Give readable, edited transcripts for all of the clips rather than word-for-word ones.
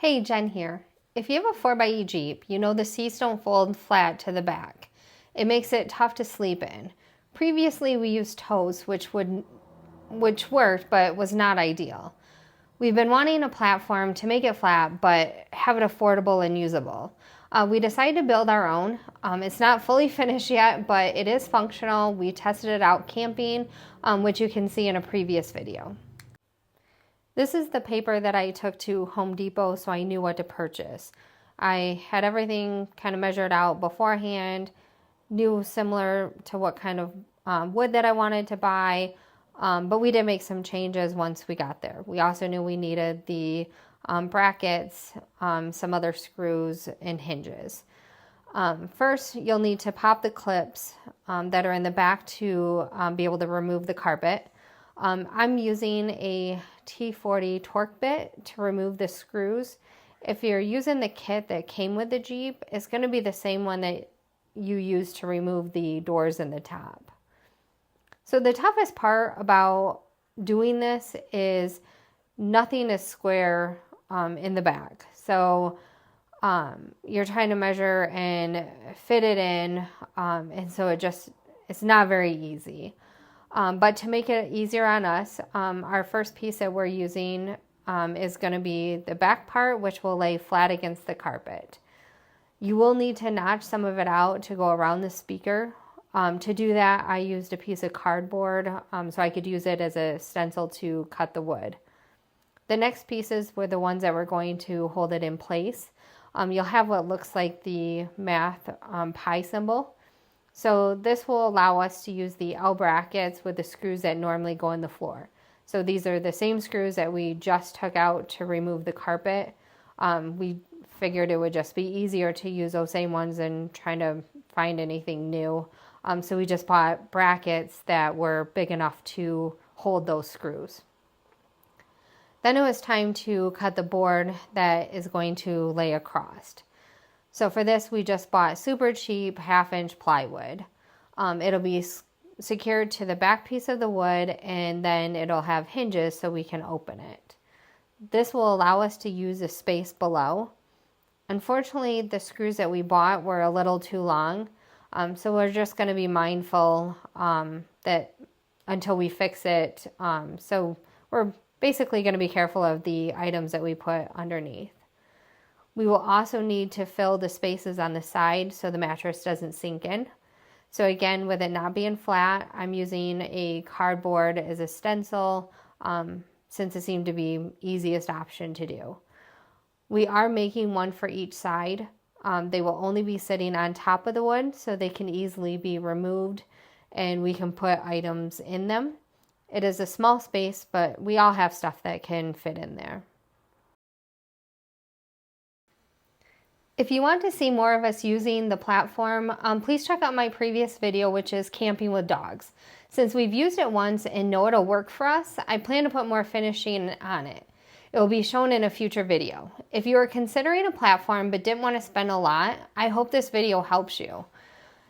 Hey, Jen here. If you have a 4xe Jeep, you know the seats don't fold flat to the back. It makes it tough to sleep in. Previously, we used tows, which worked, but was not ideal. We've been wanting a platform to make it flat, but have it affordable and usable. We decided to build our own. It's not fully finished yet, but it is functional. We tested it out camping, which you can see in a previous video. This is the paper that I took to Home Depot so I knew what to purchase. I had everything kind of measured out beforehand, knew similar to what kind of wood that I wanted to buy, but we did make some changes once we got there. We also knew we needed the brackets, some other screws, and hinges. First, you'll need to pop the clips that are in the back to be able to remove the carpet. I'm using a T40 torque bit to remove the screws. If you're using the kit that came with the Jeep, it's going to be the same one that you use to remove the doors and the top. So the toughest part about doing this is nothing is square in the back. So you're trying to measure and fit it in, and so it's not very easy. But to make it easier on us, our first piece that we're using is going to be the back part, which will lay flat against the carpet. You will need to notch some of it out to go around the speaker. To do that, I used a piece of cardboard so I could use it as a stencil to cut the wood. The next pieces were the ones that were going to hold it in place. You'll have what looks like the math pi symbol. So this will allow us to use the L brackets with the screws that normally go in the floor. So these are the same screws that we just took out to remove the carpet. We figured it would just be easier to use those same ones than trying to find anything new. So we just bought brackets that were big enough to hold those screws. Then it was time to cut the board that is going to lay across. So for this, we just bought super cheap 1/2-inch plywood. It'll be secured to the back piece of the wood, and then it'll have hinges so we can open it. This will allow us to use the space below. Unfortunately, the screws that we bought were a little too long, so we're just going to be mindful that until we fix it. So we're basically going to be careful of the items that we put underneath. We will also need to fill the spaces on the side so the mattress doesn't sink in. So again, with it not being flat, I'm using a cardboard as a stencil since it seemed to be easiest option to do. We are making one for each side. They will only be sitting on top of the wood so they can easily be removed and we can put items in them. It is a small space, but we all have stuff that can fit in there. If you want to see more of us using the platform, please check out my previous video, which is camping with dogs. Since we've used it once and know it'll work for us, I plan to put more finishing on it. It will be shown in a future video. If you are considering a platform but didn't want to spend a lot, I hope this video helps you.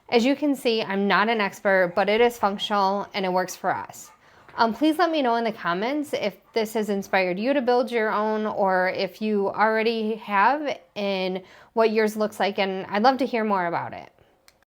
As you can see, I'm not an expert, but it is functional and it works for us. Please let me know in the comments if this has inspired you to build your own or if you already have and what yours looks like, and I'd love to hear more about it.